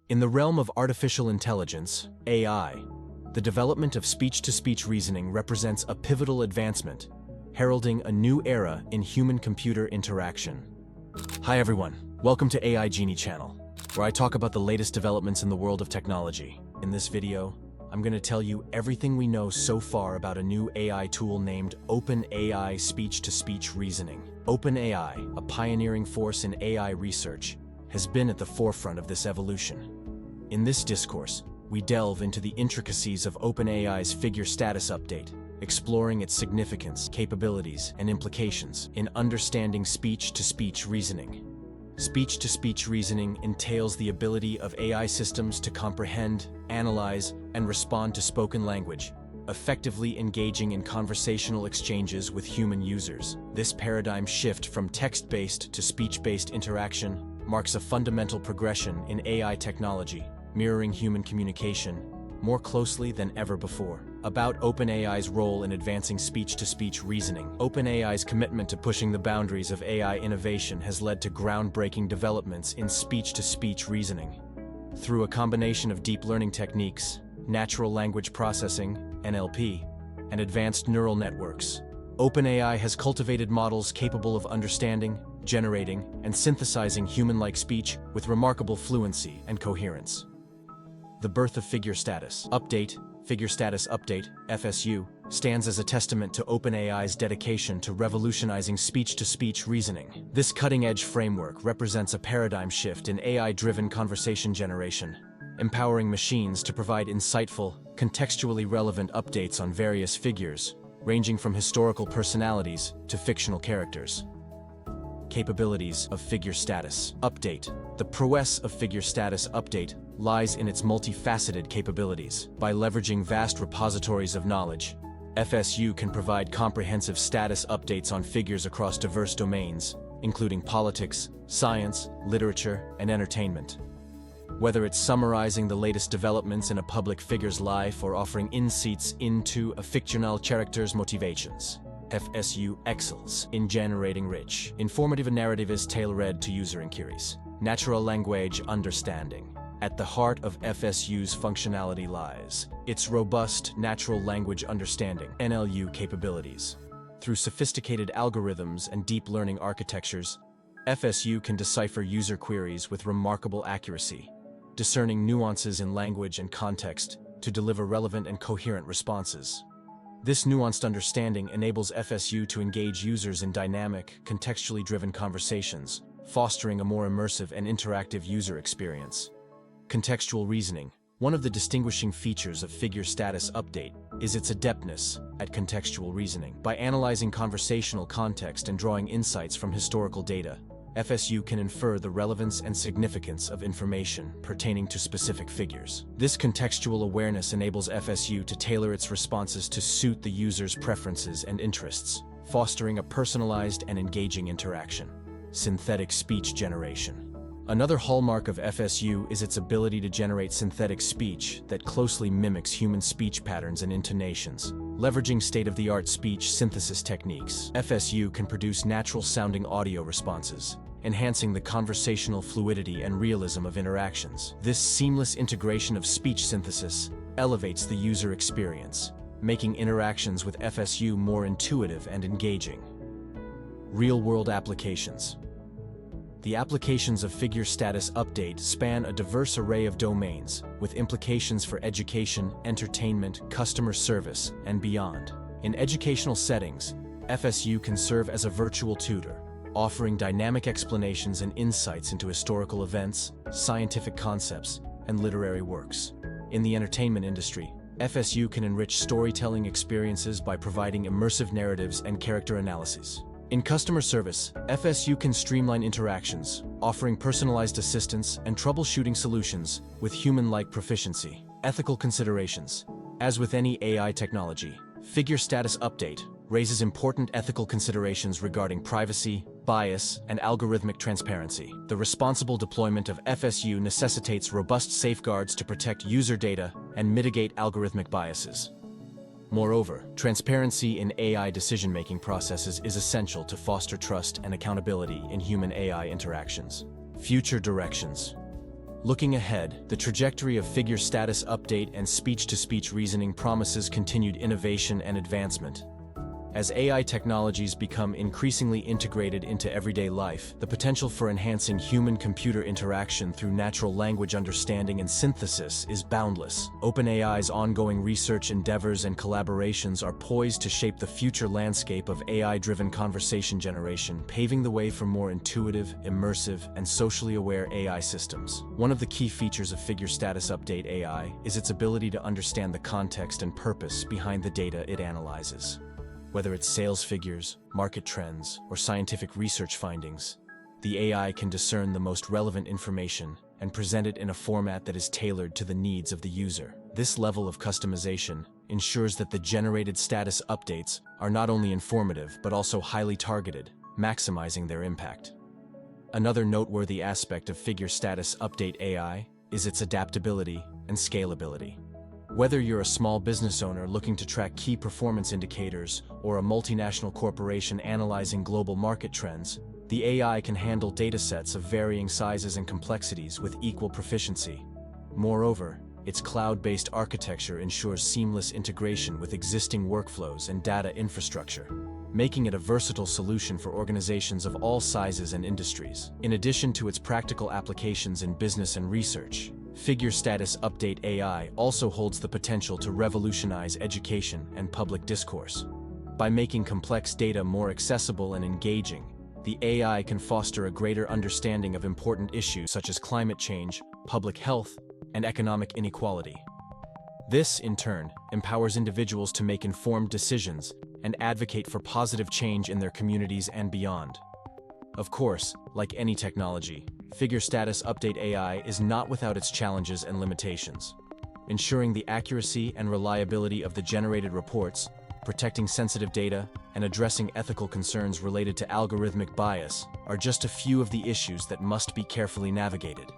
In the realm of artificial intelligence, AI, the development of speech-to-speech reasoning represents a pivotal advancement, heralding a new era in human-computer interaction. Hi everyone, welcome to AI Genie channel, where I talk about the latest developments in the world of technology. In this video, I'm going to tell you everything we know so far about a new AI tool named OpenAI speech-to-speech reasoning. OpenAI, a pioneering force in AI research, has been at the forefront of this evolution. In this discourse, we delve into the intricacies of OpenAI's Figure status update, exploring its significance, capabilities, and implications in understanding speech-to-speech reasoning. Speech-to-speech reasoning entails the ability of AI systems to comprehend, analyze, and respond to spoken language, effectively engaging in conversational exchanges with human users. This paradigm shift from text-based to speech-based interaction marks a fundamental progression in AI technology, mirroring human communication more closely than ever before. About OpenAI's role in advancing speech-to-speech reasoning. OpenAI's commitment to pushing the boundaries of AI innovation has led to groundbreaking developments in speech-to-speech reasoning. Through a combination of deep learning techniques, natural language processing, NLP, and advanced neural networks, OpenAI has cultivated models capable of understanding, generating, and synthesizing human-like speech with remarkable fluency and coherence. The birth of Figure status update, Figure status update, FSU, stands as a testament to OpenAI's dedication to revolutionizing speech-to-speech reasoning. This cutting-edge framework represents a paradigm shift in AI-driven conversation generation, empowering machines to provide insightful, contextually relevant updates on various figures, ranging from historical personalities to fictional characters. Capabilities of Figure status update. The prowess of Figure status update lies in its multifaceted capabilities. By leveraging vast repositories of knowledge, FSU can provide comprehensive status updates on figures across diverse domains, including politics, science, literature, and entertainment. Whether it's summarizing the latest developments in a public figure's life or offering insights into a fictional character's motivations, FSU excels in generating rich, informative narratives tailored to user inquiries. Natural language understanding. At the heart of FSU's functionality lies its robust natural language understanding (NLU) capabilities. Through sophisticated algorithms and deep learning architectures, FSU can decipher user queries with remarkable accuracy, discerning nuances in language and context to deliver relevant and coherent responses. This nuanced understanding enables FSU to engage users in dynamic, contextually driven conversations, fostering a more immersive and interactive user experience. Contextual reasoning. One of the distinguishing features of Figure status update is its adeptness at contextual reasoning. By analyzing conversational context and drawing insights from historical data, FSU can infer the relevance and significance of information pertaining to specific figures. This contextual awareness enables FSU to tailor its responses to suit the user's preferences and interests, fostering a personalized and engaging interaction. Synthetic speech generation. Another hallmark of FSU is its ability to generate synthetic speech that closely mimics human speech patterns and intonations. Leveraging state-of-the-art speech synthesis techniques, FSU can produce natural-sounding audio responses, enhancing the conversational fluidity and realism of interactions. This seamless integration of speech synthesis elevates the user experience, making interactions with FSU more intuitive and engaging. Real-world applications. The applications of Figure status update span a diverse array of domains, with implications for education, entertainment, customer service, and beyond. In educational settings, FSU can serve as a virtual tutor, offering dynamic explanations and insights into historical events, scientific concepts, and literary works. In the entertainment industry, FSU can enrich storytelling experiences by providing immersive narratives and character analyses. In customer service, FSU can streamline interactions, offering personalized assistance and troubleshooting solutions with human-like proficiency. Ethical considerations. As with any AI technology, Figure status update raises important ethical considerations regarding privacy, bias, and algorithmic transparency. The responsible deployment of FSU necessitates robust safeguards to protect user data and mitigate algorithmic biases. Moreover, transparency in AI decision-making processes is essential to foster trust and accountability in human-AI interactions. Future directions. Looking ahead, the trajectory of figure status update and speech-to-speech reasoning promises continued innovation and advancement. As AI technologies become increasingly integrated into everyday life, the potential for enhancing human-computer interaction through natural language understanding and synthesis is boundless. OpenAI's ongoing research endeavors and collaborations are poised to shape the future landscape of AI-driven conversation generation, paving the way for more intuitive, immersive, and socially aware AI systems. One of the key features of Figure Status Update AI is its ability to understand the context and purpose behind the data it analyzes. Whether it's sales figures, market trends, or scientific research findings, the AI can discern the most relevant information and present it in a format that is tailored to the needs of the user. This level of customization ensures that the generated status updates are not only informative but also highly targeted, maximizing their impact. Another noteworthy aspect of Figure Status Update AI is its adaptability and scalability. Whether you're a small business owner looking to track key performance indicators or a multinational corporation analyzing global market trends, the AI can handle datasets of varying sizes and complexities with equal proficiency. Moreover, its cloud-based architecture ensures seamless integration with existing workflows and data infrastructure, making it a versatile solution for organizations of all sizes and industries. In addition to its practical applications in business and research, Figure Status Update AI also holds the potential to revolutionize education and public discourse. By making complex data more accessible and engaging, the AI can foster a greater understanding of important issues such as climate change, public health, and economic inequality. This, in turn, empowers individuals to make informed decisions and advocate for positive change in their communities and beyond. Of course, like any technology, Figure Status Update AI is not without its challenges and limitations. Ensuring the accuracy and reliability of the generated reports, protecting sensitive data, and addressing ethical concerns related to algorithmic bias are just a few of the issues that must be carefully navigated.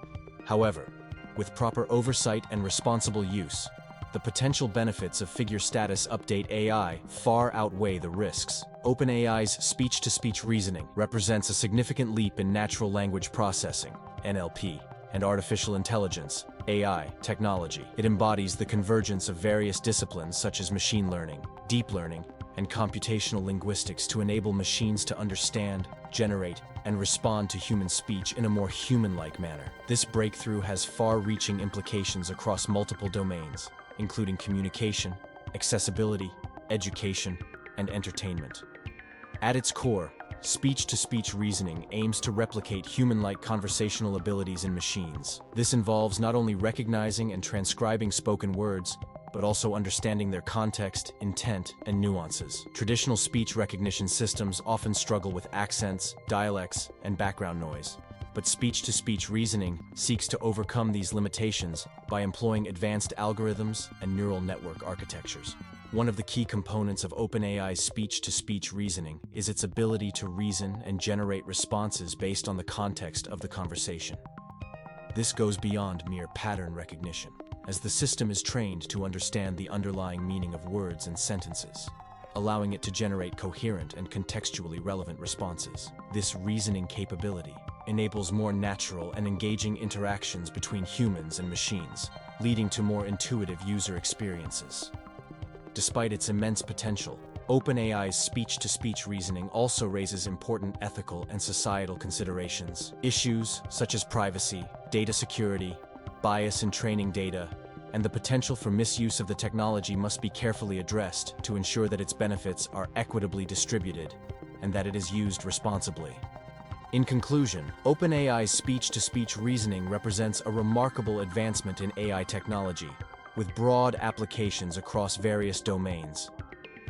However, with proper oversight and responsible use, the potential benefits of Figure Status Update AI far outweigh the risks. OpenAI's speech-to-speech reasoning represents a significant leap in natural language processing, NLP, and artificial intelligence, AI, technology. It embodies the convergence of various disciplines such as machine learning, deep learning, and computational linguistics to enable machines to understand, generate, and respond to human speech in a more human-like manner. This breakthrough has far-reaching implications across multiple domains, including communication, accessibility, education, and entertainment. At its core, speech-to-speech reasoning aims to replicate human-like conversational abilities in machines. This involves not only recognizing and transcribing spoken words, but also understanding their context, intent, and nuances. Traditional speech recognition systems often struggle with accents, dialects, and background noise. But speech-to-speech reasoning seeks to overcome these limitations by employing advanced algorithms and neural network architectures. One of the key components of OpenAI's speech-to-speech reasoning is its ability to reason and generate responses based on the context of the conversation. This goes beyond mere pattern recognition, as the system is trained to understand the underlying meaning of words and sentences, allowing it to generate coherent and contextually relevant responses. This reasoning capability enables more natural and engaging interactions between humans and machines, leading to more intuitive user experiences. Despite its immense potential, OpenAI's speech-to-speech reasoning also raises important ethical and societal considerations. Issues such as privacy, data security, bias in training data, and the potential for misuse of the technology must be carefully addressed to ensure that its benefits are equitably distributed and that it is used responsibly. In conclusion, OpenAI's speech-to-speech reasoning represents a remarkable advancement in AI technology, with broad applications across various domains.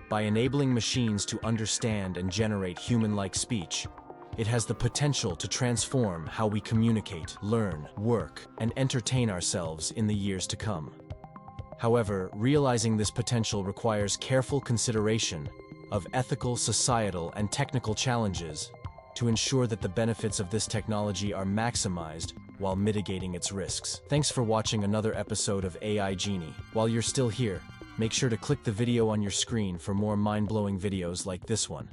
By enabling machines to understand and generate human-like speech, it has the potential to transform how we communicate, learn, work, and entertain ourselves in the years to come. However, realizing this potential requires careful consideration of ethical, societal, and technical challenges to ensure that the benefits of this technology are maximized while mitigating its risks. Thanks for watching another episode of AI Genie. While you're still here, make sure to click the video on your screen for more mind-blowing videos like this one.